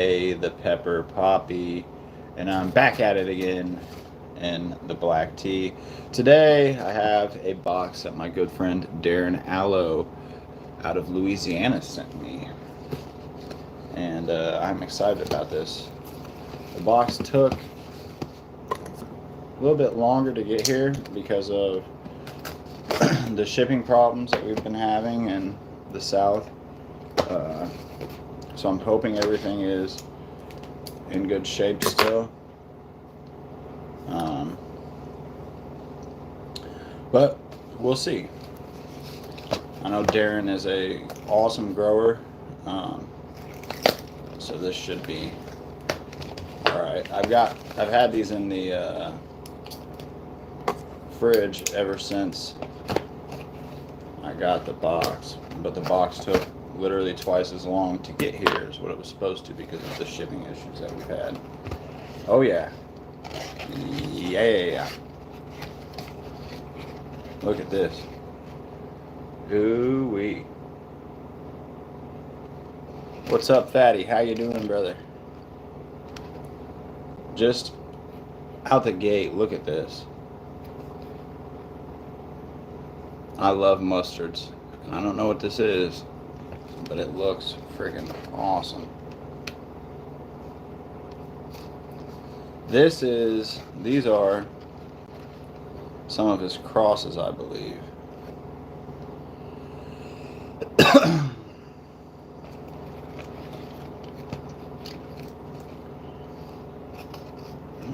the pepper poppy, and I'm back at it again in the black tea. Today I have a box that my good friend Darren Allo out of Louisiana sent me, and I'm excited about this. The box took a little bit longer to get here because of the shipping problems that we've been having in the South. Uh, so I'm hoping everything is in good shape still. Um, but we'll see. I know Darren is a awesome grower, so this should be all right. I've had these in the fridge ever since I got the box, but the box took literally twice as long to get here as what it was supposed to because of the shipping issues that we've had. Oh yeah. Yeah. Look at this. Ooh-wee. What's up, Fatty? How you doing, brother? Just out the gate, look at this. I love mustards. And I don't know what this is, but it looks friggin' awesome. These are some of his crosses, I believe.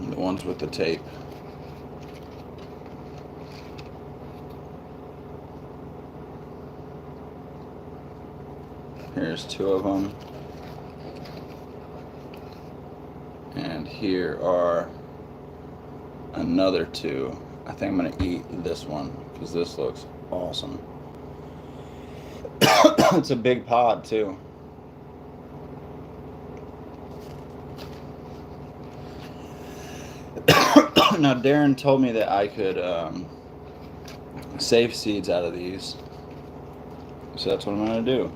The ones with the tape. Here's two of them. And here are another two. I think I'm going to eat this one because this looks awesome. It's a big pod too. Now Darren told me that I could save seeds out of these. So that's what I'm going to do.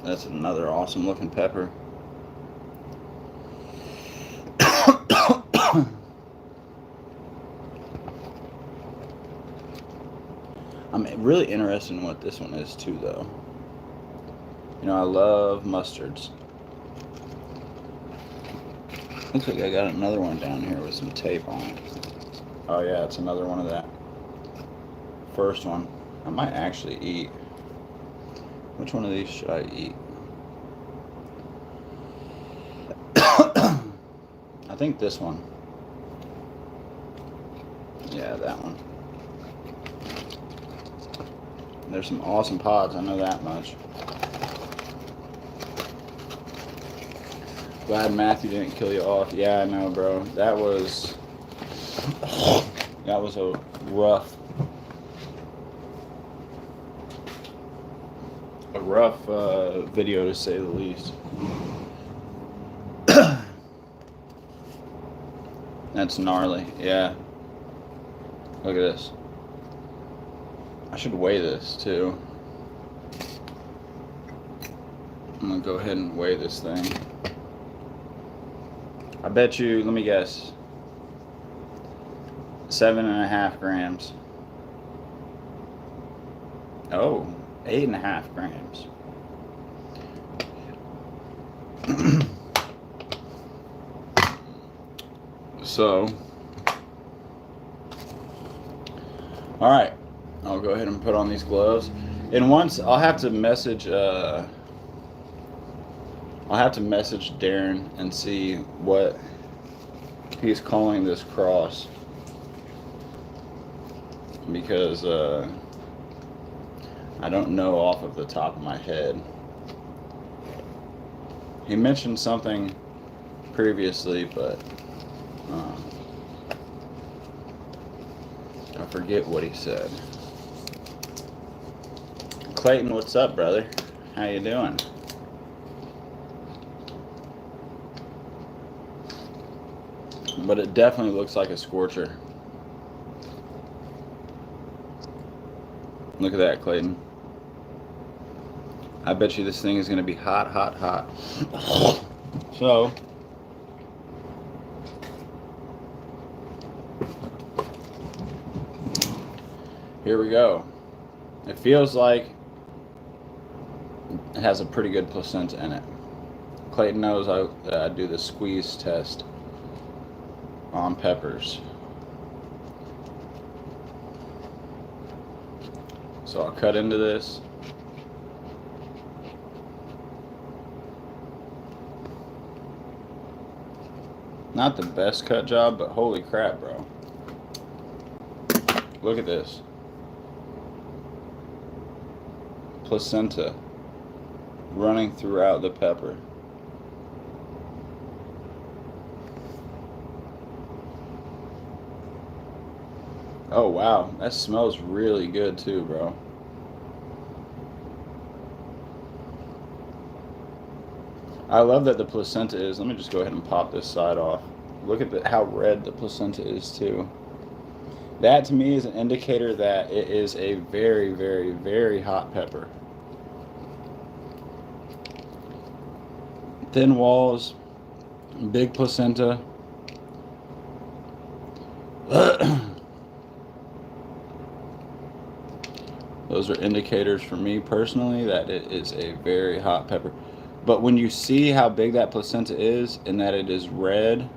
That's another awesome looking pepper. I'm really interested in what this one is too, though. You know, I love mustards. Looks like I got another one down here with some tape on it. Oh yeah, it's another one of that. First one. I might actually eat. Which one of these should I eat? I think this one. Yeah, that one. There's some awesome pods, I know that much. Glad Matthew didn't kill you off. Yeah, I know, bro. That was a rough video to say the least. That's gnarly. Yeah. Look at this. I should weigh this too. I'm gonna go ahead and weigh this thing. I bet you, let me guess, 7.5 grams. Oh, 8.5 grams. So, all right, I'll go ahead and put on these gloves. And once I'll have to message Darren and see what he's calling this cross, because I don't know off of the top of my head. He mentioned something previously, but I forget what he said. Clayton, what's up, brother? How you doing? But it definitely looks like a scorcher. Look at that, Clayton. I bet you this thing is going to be hot, hot, hot. So, here we go. It feels like it has a pretty good placenta in it. Clayton knows I do the squeeze test on peppers. So I'll cut into this. Not the best cut job, but holy crap, bro. Look at this. Placenta running throughout the pepper. Oh wow, that smells really good too, bro. I love that the placenta is. Let me just go ahead and pop this side off. Look at how red the placenta is too. That to me is an indicator that it is a very, very, very hot pepper. Thin walls, big placenta. Those are indicators for me personally that it is a very hot pepper. But when you see how big that placenta is and that it is red,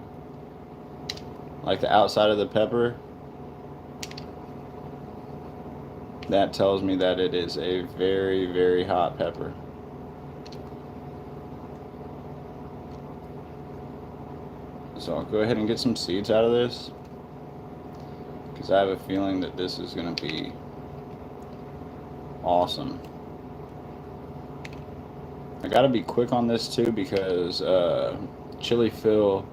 like the outside of the pepper, that tells me that it is a very, very hot pepper. So I'll go ahead and get some seeds out of this, because I have a feeling that this is going to be awesome. I gotta be quick on this too, because Chili Phil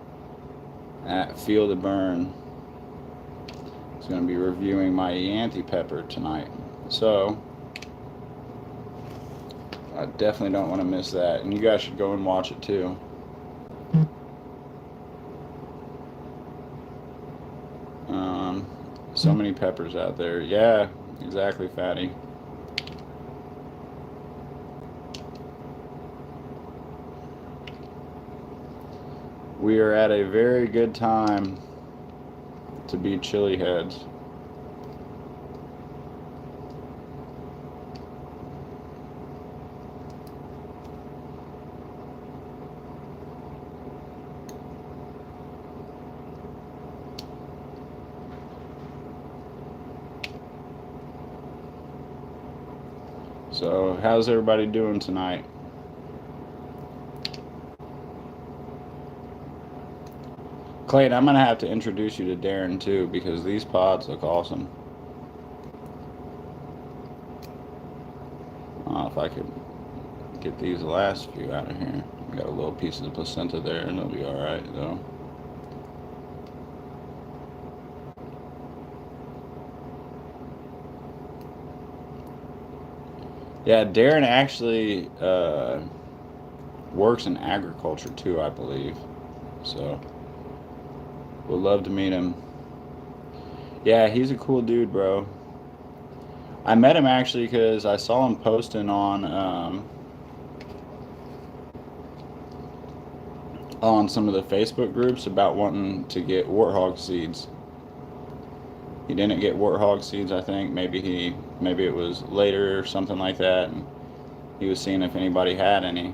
at Feel the Burn is going to be reviewing my Yanthy pepper tonight. So I definitely don't want to miss that, and you guys should go and watch it too. So many peppers out there. Yeah, exactly, Fatty. We are at a very good time to be chili heads. So, how's everybody doing tonight? Clayton, I'm going to have to introduce you to Darren too, because these pods look awesome. I don't know if I could get these last few out of here. Got a little piece of the placenta there, and it'll be alright though. Yeah, Darren actually works in agriculture too, I believe. So, would love to meet him. Yeah, he's a cool dude, bro. I met him actually because I saw him posting on some of the Facebook groups about wanting to get warthog seeds. He didn't get warthog seeds, I think. Maybe it was later or something like that, and he was seeing if anybody had any.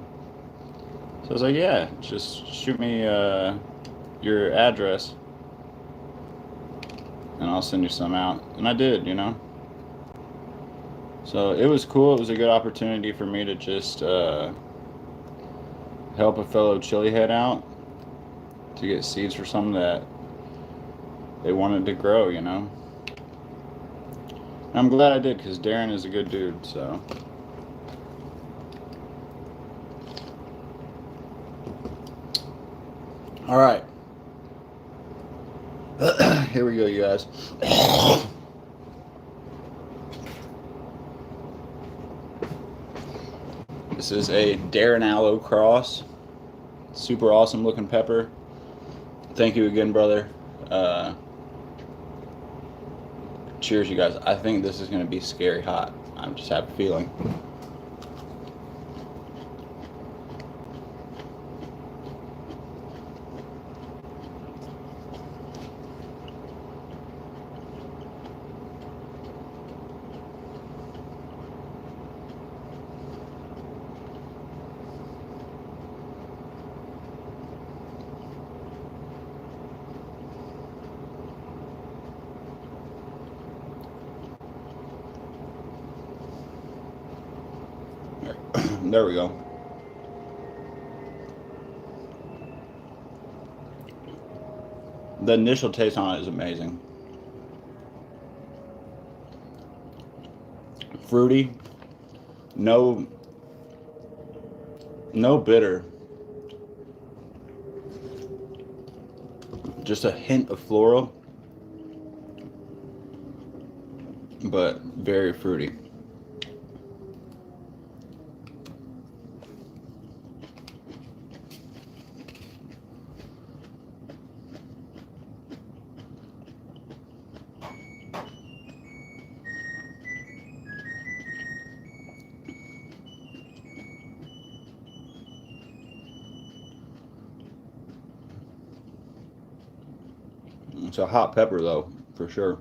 So I was like, yeah, just shoot me your address and I'll send you some out. And I did, you know. So it was cool. It was a good opportunity for me to just help a fellow chili head out to get seeds for something that they wanted to grow, you know. And I'm glad I did, because Darren is a good dude, so. All right. Here we go, you guys. This is a Darren Allo cross. Super awesome looking pepper. Thank you again, brother. Cheers, you guys. I think this is going to be scary hot. I just have a feeling. There we go. The initial taste on it is amazing. Fruity, no bitter, just a hint of floral, but very fruity. It's a hot pepper though, for sure.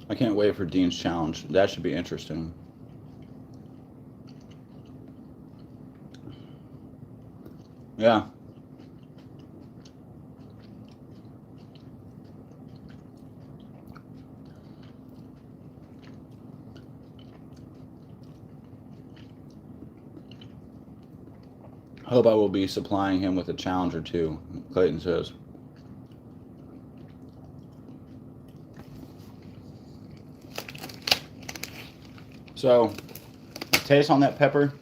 I can't wait for Dean's challenge. That should be interesting. Yeah. Hope I will be supplying him with a challenge or two, Clayton says. So, taste on that pepper.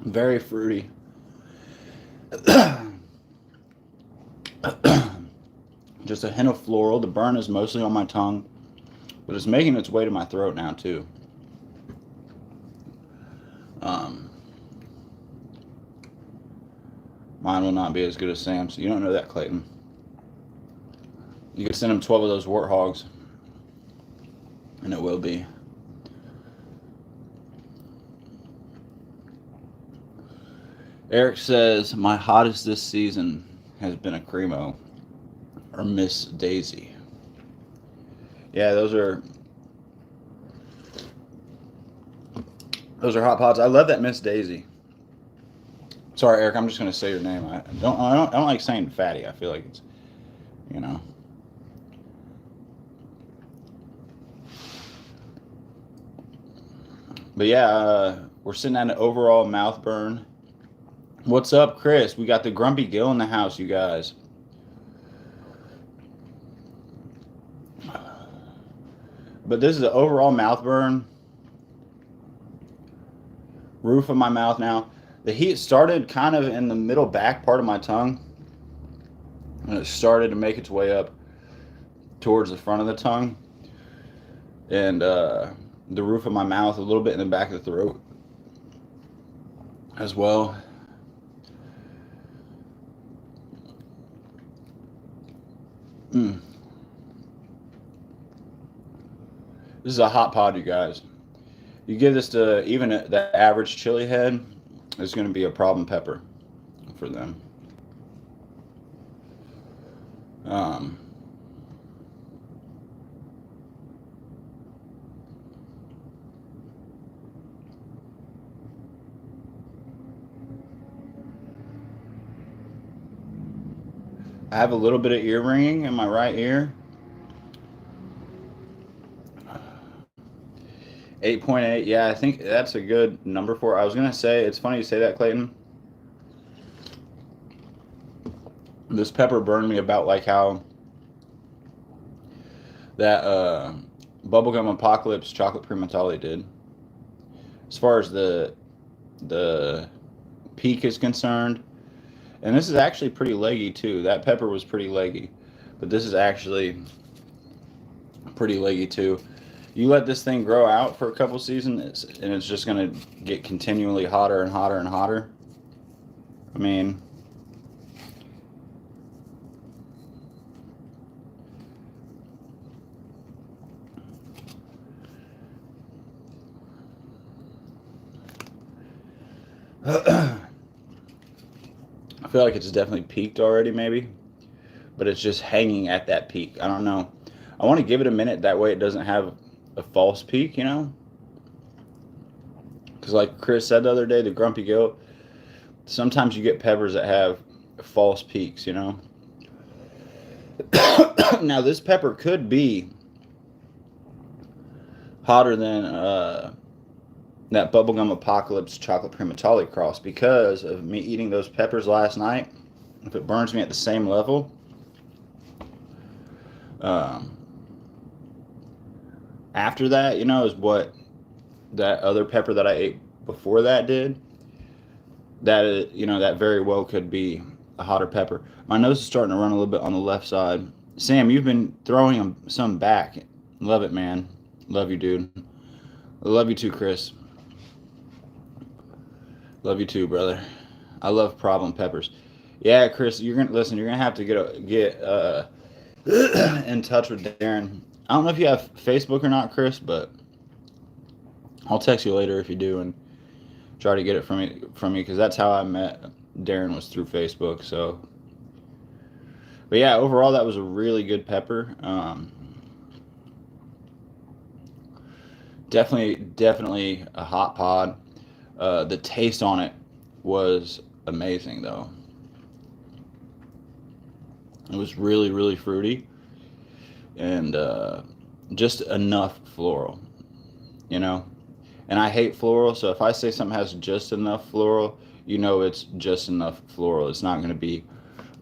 Very fruity. Just a hint of floral. The burn is mostly on my tongue, but it's making its way to my throat now too. Mine will not be as good as Sam's. You don't know that, Clayton. You could send him 12 of those warthogs, and it will be. Eric says, my hottest this season has been a Cremo, or Miss Daisy. Yeah, those are hot pots. I love that Miss Daisy. Sorry, Eric, I'm just going to say your name. I don't like saying fatty. I feel like it's, you know. But yeah, we're sitting at an overall mouth burn. What's up, Chris? We got the Grumpy Gill in the house, you guys. But this is an overall mouth burn. Roof of my mouth now. The heat started kind of in the middle back part of my tongue, and it started to make its way up towards the front of the tongue, and the roof of my mouth, a little bit in the back of the throat as well. This is a hot pot, you guys. You give this to even the average chili head, it's going to be a problem pepper for them. I have a little bit of ear ringing in my right ear. 8.8. Yeah, I think that's a good number for it. I was going to say, it's funny you say that, Clayton. This pepper burned me about like how that Bubblegum Apocalypse Chocolate Primatale did. As far as the peak is concerned. And this is actually pretty leggy too. That pepper was pretty leggy. But this is actually pretty leggy too. You let this thing grow out for a couple seasons, and it's just going to get continually hotter and hotter and hotter. I mean, I feel like it's definitely peaked already, maybe, but it's just hanging at that peak. I don't know. I want to give it a minute. That way it doesn't have a false peak, you know? Because like Chris said the other day, the Grumpy Goat, sometimes you get peppers that have false peaks, you know? Now, this pepper could be hotter than that Bubblegum Apocalypse Chocolate Primatale cross because of me eating those peppers last night. If it burns me at the same level, after that, you know, is what that other pepper that I ate before that did. That, you know, that very well could be a hotter pepper. My nose is starting to run a little bit on the left side. Sam, you've been throwing some back. Love it, man. Love you, dude. I love you too, Chris. Love you too, brother. I love problem peppers. Yeah, Chris, you're gonna listen. You're gonna have to get in touch with Darren. I don't know if you have Facebook or not, Chris, but I'll text you later if you do and try to get it from me because that's how I met Darren, was through Facebook. So, but yeah, overall that was a really good pepper. Definitely a hot pod. The taste on it was amazing, though. It was really fruity and just enough floral, you know. And I hate floral, so if I say something has just enough floral, you know it's just enough floral. It's not going to be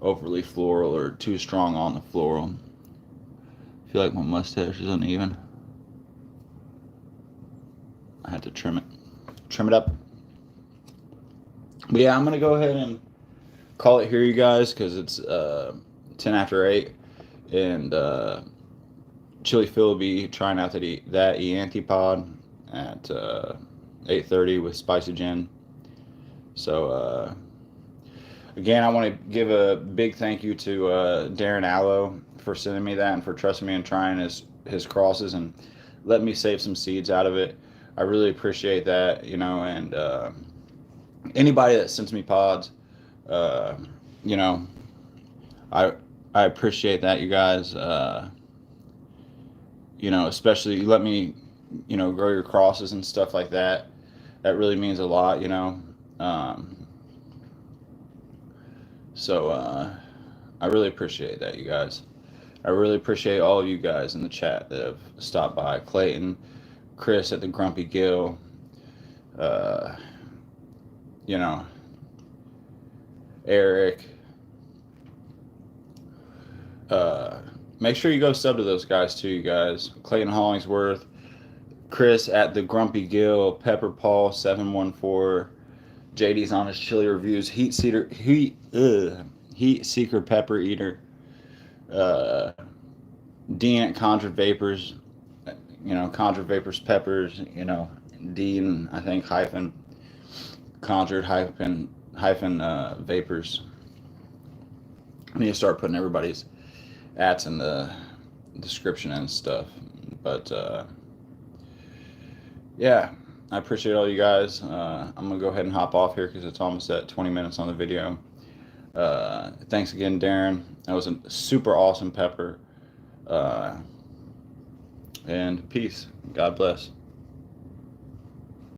overly floral or too strong on the floral. I feel like my mustache is uneven. I had to trim it up. But yeah, I'm gonna go ahead and call it here, you guys, because it's 10 after 8, and Chili Phil will be trying out that Eanti pod at 8:30 with spicy gin. So again, I want to give a big thank you to Darren Allo for sending me that and for trusting me and trying his crosses and letting me save some seeds out of it. I really appreciate that, you know, and anybody that sends me pods, you know, I appreciate that, you guys. You know, especially you let me, you know, grow your crosses and stuff like that. That really means a lot, you know. So I really appreciate that, you guys. I really appreciate all of you guys in the chat that have stopped by. Clayton, Chris at the Grumpy Gill, you know, Eric. Make sure you go sub to those guys too, you guys. Clayton Hollingsworth, Chris at the Grumpy Gill, Pepper Paul 714, JD's Honest Chili Reviews, Heat Seeker Pepper Eater, Dean at Conjured Vapors, you know, Conjured Vapors Peppers, you know, Dean, I think, hyphen, Conjured hyphen Vapors. I need to start putting everybody's ats in the description and stuff. But yeah, I appreciate all you guys. I'm gonna go ahead and hop off here because it's almost at 20 minutes on the video. Thanks again, Darren. That was a super awesome pepper. And peace. God bless.